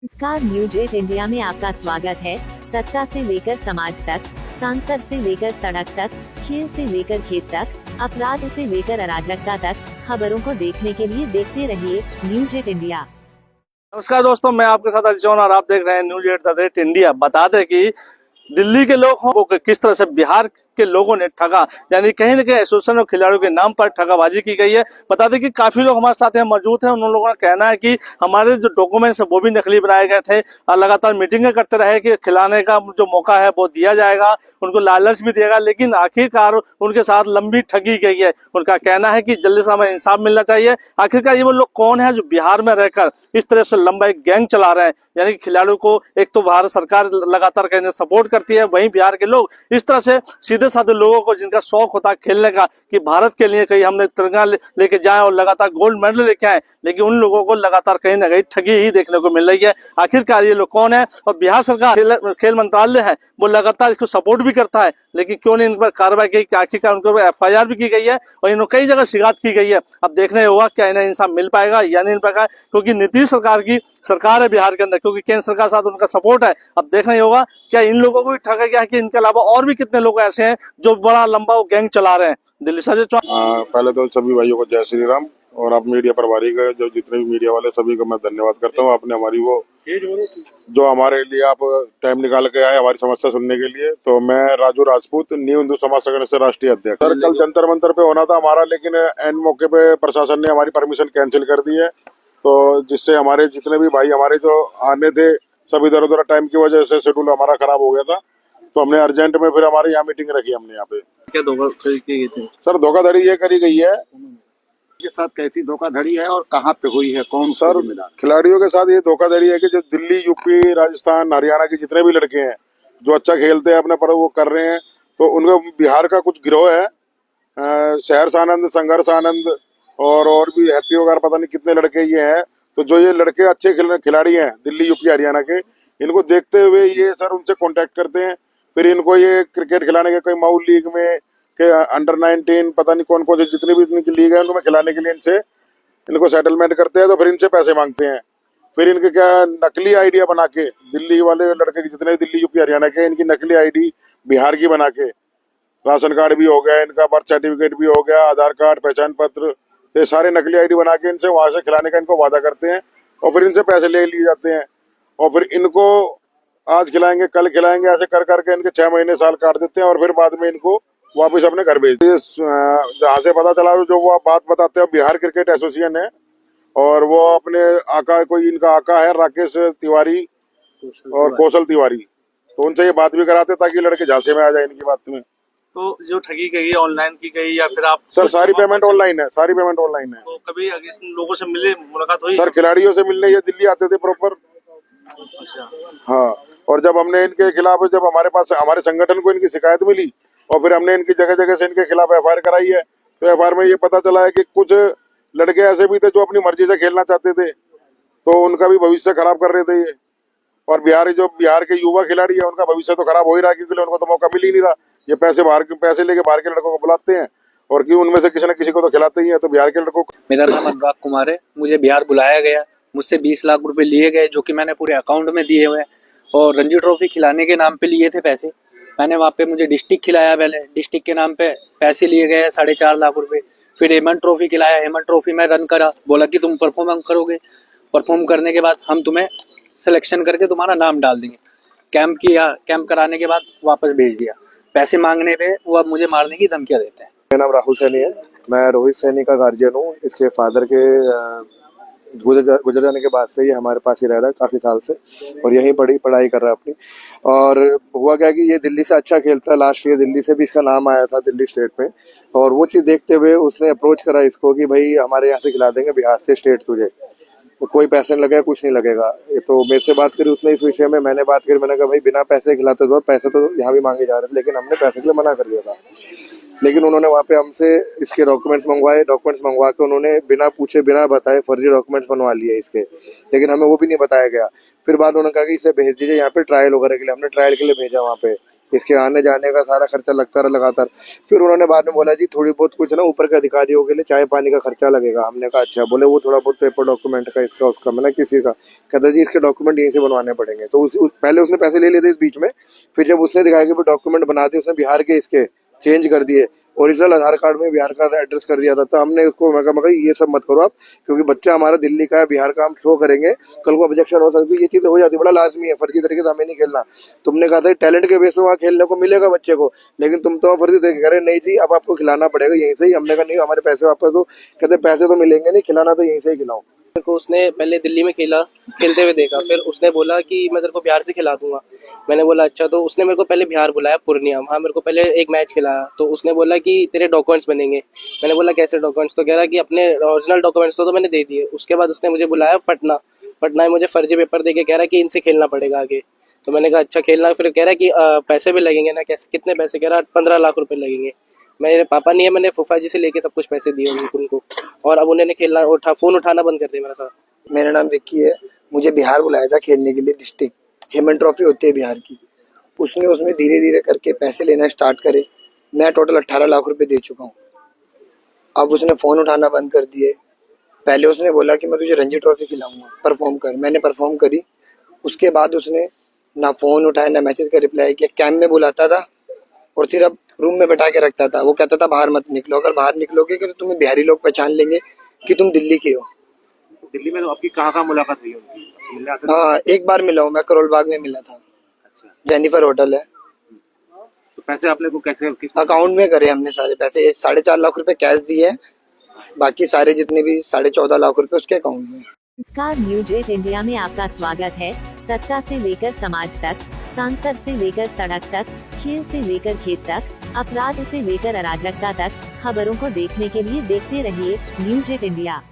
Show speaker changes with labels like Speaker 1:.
Speaker 1: नमस्कार, news 8 India में आपका स्वागत है। सत्ता से लेकर समाज तक, सांसद से लेकर सड़क तक, खेल से लेकर खेत तक, अपराध से लेकर अराजकता तक, खबरों को देखने के लिए देखते रहिए न्यूज 8 इंडिया।
Speaker 2: नमस्कार दोस्तों, मैं आपके साथ अजीत चौहान और आप देख रहे हैं न्यूज 8 इंडिया। बता दें कि दिल्ली के लोग हों को किस तरह से बिहार के लोगों ने ठगा, यानी कहीं न कहीं एसोसिएशन और खिलाड़ियों के नाम पर ठगाबाजी की गई है। बता दें कि काफी लोग हमारे साथ यहाँ मौजूद हैं। उन लोगों का कहना है कि हमारे जो डॉक्यूमेंट्स है वो भी नकली बनाए गए थे और लगातार मीटिंगें करते रहे कि खिलाने का जो मौका है वो दिया जाएगा, उनको लालच भी देगा, लेकिन आखिरकार उनके साथ लंबी ठगी गई है। उनका कहना है कि जल्दी से हमें इंसाफ मिलना चाहिए। आखिरकार ये वो लोग कौन है जो बिहार में रहकर इस तरह से लंबा एक गैंग चला रहे हैं, यानी कि खिलाड़ियों को एक तो भारत सरकार लगातार कहने सपोर्ट करती है, वहीं बिहार के लोग इस तरह से सीधे साधे लोगों को जिनका शौक होता है खेलने का कि भारत के लिए कहीं हमने तिरंगा लेके जाएं और लगातार गोल्ड मेडल लेके आए, लेकिन उन लोगों को लगातार कहीं ना कहीं ठगी ही देखने को मिल रही है। आखिरकार ये लोग कौन है? और बिहार सरकार खेल मंत्रालय है वो लगातार इसको सपोर्ट भी करता है, लेकिन क्यों नहीं इन पर कार्रवाई की? आखिरकार उनके ऊपर FIR भी की गई है और इन्होंने कई जगह शिकायत की गई है। अब देखने होगा क्या इन्हें इंसाफ मिल पाएगा या नहीं मिल पाएगा, क्योंकि नीतीश सरकार की सरकार है बिहार के अंदर, क्योंकि केंद्र सरकार साथ उनका सपोर्ट है। अब देखना ही होगा क्या इन लोगों को भी ठगा गया है कि इनके अलावा और भी कितने लोग ऐसे हैं जो बड़ा लंबा गैंग चला रहे हैं। दिल्ली से
Speaker 3: पहले तो सभी भाइयों को जय श्री राम, और आप मीडिया प्रभारी का जो जितने भी मीडिया वाले सभी को मैं धन्यवाद करता हूँ। आपने हमारी वो जो हमारे लिए आप टाइम निकाल के आए हमारी समस्या सुनने के लिए। तो मैं राजू राजपूत, न्यू हिंदू समाज संगठन से राष्ट्रीय अध्यक्ष। सर कल जंतर मंतर पे होना था हमारा, लेकिन एंड मौके पे प्रशासन ने हमारी परमिशन कैंसिल कर दी है, तो जिससे हमारे जितने भी भाई हमारे जो आने थे सब इधर उधर टाइम की वजह से शेड्यूल हमारा खराब हो गया था, तो हमने अर्जेंट में फिर हमारे यहाँ मीटिंग रखी हमने यहाँ पे।
Speaker 2: क्या धोखाधड़ी की गई थी?
Speaker 3: सर धोखाधड़ी ये करी गई है
Speaker 4: के साथ कैसी धोखाधड़ी है और कहाँ पे हुई है, कौन
Speaker 3: सर? खिलाड़ियों के साथ ये धोखाधड़ी है कि जो दिल्ली, यूपी, राजस्थान, हरियाणा के जितने भी लड़के हैं जो अच्छा खेलते हैं अपने पर वो कर रहे हैं, तो उनको बिहार का कुछ गिरोह है, शहर आनंद, संघर्ष आनंद और भी हैप्पी वगैरह, पता नहीं कितने लड़के ये हैं। तो जो ये लड़के अच्छे खिलाड़ी हैं दिल्ली, यूपी, हरियाणा के, इनको देखते हुए ये सर उनसे कॉन्टेक्ट करते हैं। फिर इनको ये क्रिकेट खिलाने के, कोई मऊ लीग में के अंडर 19 पता नहीं कौन कौन से जितनी भी इनकी लीग है उनको खिलाने के लिए इनको सेटलमेंट करते हैं, तो फिर इनसे पैसे मांगते हैं। फिर इनके क्या नकली आईडिया बना के, दिल्ली वाले लड़के की जितने दिल्ली, यूपी, हरियाणा के, इनकी नकली आईडी बिहार की बना के, राशन कार्ड भी हो गया इनका, बर्थ सर्टिफिकेट भी हो गया, आधार कार्ड, पहचान पत्र, ये सारे नकली आईडी बना के इनसे वहां से खिलाने का इनको वादा करते हैं और फिर इनसे पैसे ले लिए जाते हैं। और फिर इनको आज खिलाएंगे कल खिलाएंगे ऐसे कर करके इनके 6 महीने साल काट देते हैं और फिर बाद में इनको वापस अपने घर भेज दिए। जहाँ से पता चला जो वो बात बताते हैं, बिहार क्रिकेट एसोसिएशन है और वो अपने आका, कोई इनका आका है राकेश तिवारी और कौशल तिवारी, तो उनसे ये बात भी कराते ताकि लड़के झांसे में आ जाए इनकी बात में।
Speaker 2: तो जो ठगी गई ऑनलाइन की गई या फिर आप?
Speaker 3: सर सारी पेमेंट ऑनलाइन है, सारी पेमेंट ऑनलाइन है।
Speaker 2: तो कभी इन लोगों से मिले, मुलाकात हुई?
Speaker 3: सर खिलाड़ियों से मिलने ये दिल्ली आते थे प्रॉपर।
Speaker 2: अच्छा।
Speaker 3: हाँ, और जब हमने इनके खिलाफ, जब हमारे पास हमारे संगठन को इनकी शिकायत मिली और फिर हमने इनकी जगह जगह से इनके खिलाफ FIR कराई है, तो FIR में ये पता चला है कि कुछ लड़के ऐसे भी थे जो अपनी मर्जी से खेलना चाहते थे, तो उनका भी भविष्य खराब कर रहे थे ये। और बिहार के युवा खिलाड़ी है उनका भविष्य तो खराब हो ही रहा है, क्योंकि उनको तो मौका मिल ही नहीं रहा। ये पैसे लेके बाहर के लड़कों को बुलाते हैं और कि उनमें से किसी न किसी को तो खिलाते ही है, तो बिहार के लड़कों को।
Speaker 5: मेरा नाम अनुराग कुमार है, मुझे बिहार बुलाया गया, मुझसे 20 लाख रुपए लिए गए जो कि मैंने पूरे अकाउंट में दिए हुए हैं, और रणजी ट्रॉफी खिलाने के नाम पे लिए थे पैसे। मैंने वहाँ पे मुझे डिस्ट्रिक्ट खिलाया, पहले डिस्ट्रिक्ट के नाम पे पैसे लिए गए 4.5 लाख रुपए। फिर हेमन ट्रॉफी खिलाया, हेमन ट्रॉफी में रन करा, बोला कि तुम परफॉर्म करोगे, परफॉर्म करने के बाद हम तुम्हें सिलेक्शन करके तुम्हारा नाम डाल देंगे। कैंप किया, कैंप कराने के बाद वापस भेज दिया। पैसे मांगने पे वो अब मुझे मारने की धमकियां देते हैं।
Speaker 6: मेरा नाम राहुल सैनी है, मैं रोहित सैनी का गार्जियन हूँ। इसके फादर के गुजर जाने के बाद से ये हमारे पास ही रह रहा है काफी साल से और यहीं पढ़ाई कर रहा है अपनी। और हुआ क्या कि ये दिल्ली से अच्छा खेलता है, लास्ट ईयर दिल्ली से भी इसका नाम आया था दिल्ली स्टेट में, और वो चीज देखते हुए उसने अप्रोच करा इसको कि भाई हमारे यहाँ से खिला देंगे बिहार से स्टेट तुझे, तो कोई पैसे नहीं लगेगा, कुछ नहीं लगेगा। तो मेरे से बात करी उसने इस विषय में, मैंने बात करी, मैंने कहा भाई बिना पैसे खिलाते तो पैसे तो यहाँ भी मांगे जा रहे थे, लेकिन हमने पैसे के लिए मना कर दिया था। लेकिन उन्होंने वहाँ पे हमसे इसके डॉक्यूमेंट्स मंगवा के उन्होंने बिना पूछे बिना बताए फर्जी डॉक्यूमेंट्स बनवा लिए इसके, लेकिन हमें वो भी नहीं बताया गया। फिर बाद उन्होंने कहा कि इसे भेज दीजिए यहाँ पे ट्रायल वगैरह के लिए, हमने ट्रायल के लिए भेजा वहाँ पे, इसके आने जाने का सारा खर्चा लगता रहा लगातार। फिर उन्होंने बाद में बोला जी थोड़ी बहुत कुछ ना ऊपर के अधिकारियों के लिए चाय पानी का खर्चा लगेगा। हमने कहा अच्छा। बोले वो थोड़ा बहुत पेपर डॉक्यूमेंट का इसका उसका, मैंने किसी का। कहता जी इसके डॉक्यूमेंट यहीं से बनवाने पड़ेंगे। तो पहले उसने पैसे ले लिए थे इस बीच में, फिर जब उसने दिखाया कि डॉक्यूमेंट बनाते उसने बिहार के इसके चेंज कर दिए, ओरिजिनल आधार कार्ड में बिहार का एड्रेस कर दिया था। तो हमने उसको मैं कहा ये सब मत करो आप, क्योंकि बच्चा हमारा दिल्ली का है, बिहार का हम शो करेंगे, कल को ऑब्जेक्शन हो सकती है, ये चीजें हो जाती है, बड़ा लाजमी है। फर्जी तरीके से हमें नहीं खेलना। तुमने कहा था टैलेंट के बेस पे वहाँ खेलने को मिलेगा बच्चे को, लेकिन तुम तो फर्जी तरीके कह रहे नहीं जी अब आपको खिलाना पड़ेगा यहीं से ही। हमने कहा नहीं हमारे पैसे वापस दो। कहते पैसे तो मिलेंगे नहीं, खिलाना तो यहीं से ही खिलाओ।
Speaker 7: मेरे को उसने पहले दिल्ली में खेलते हुए देखा, फिर उसने बोला कि मैं तेरे को बिहार से खिला दूंगा। मैंने बोला अच्छा। तो उसने मेरे को पहले बिहार बुलाया, पूर्णिया, वहाँ मेरे को पहले एक मैच खिलाया। तो उसने बोला कि तेरे डॉक्यूमेंट्स बनेंगे। मैंने बोला कैसे डॉक्यूमेंट्स? तो कह रहा कि अपने ओरिजिनल डॉक्यूमेंट्स तो मैंने दे दिए। उसके बाद उसने मुझे बुलाया पटना में, मुझे फर्जी पेपर दे के कह रहा कि इनसे खेलना पड़ेगा आगे। तो मैंने कहा अच्छा खेलना। फिर कह रहा कि पैसे भी लगेंगे ना। कैसे कितने पैसे? कह रहा 15 लाख रुपए लगेंगे। मेरे पापा नहीं है, मैंने फूफा जी से लेके सब कुछ पैसे दिए उनको, और अब उन्होंने खेलना फोन उठाना बंद कर दिया मेरा साथ।
Speaker 8: मेरा नाम विक्की है। मुझे बिहार बुलाया था खेलने के लिए, डिस्ट्रिक्ट हेमन ट्रॉफी होती है बिहार की। उसमें धीरे धीरे करके पैसे लेना स्टार्ट करे। मैं टोटल 18 लाख रुपए दे चुका हूँ। अब उसने फ़ोन उठाना बंद कर दिए। पहले उसने बोला कि मैं तुझे रणजी ट्रॉफी खिलाऊंगा, परफॉर्म कर। मैंने परफॉर्म करी। उसके बाद उसने ना फ़ोन उठाया ना मैसेज का रिप्लाई किया। कैंप में बुलाता था और सिर्फ रूम में बैठा के रखता था। वो कहता था बाहर मत निकलो, अगर बाहर निकलोगे तो तुम्हें बिहारी लोग पहचान लेंगे कि तुम दिल्ली के हो।
Speaker 2: दिल्ली में तो आपकी कहाँ मुलाकात हुई उनकी?
Speaker 8: हाँ एक बार मिला हूँ मैं, करोल बाग में मिला था।
Speaker 2: अच्छा।
Speaker 8: जेनिफर होटल है।
Speaker 2: तो पैसे आपने को कैसे
Speaker 8: अकाउंट में करे हमने सारे पैसे? 4.5 लाख रुपए कैश दिए, बाकी सारे जितने भी 14.5 लाख रुपए उसके अकाउंट में।
Speaker 1: नमस्कार, न्यूज 8 इंडिया में आपका स्वागत है। सत्ता से लेकर समाज तक, सांसद से लेकर सड़क तक, खेल से लेकर खेत तक, अपराध से लेकर अराजकता तक, खबरों को देखने के लिए देखते रहिए न्यूज 8 इंडिया।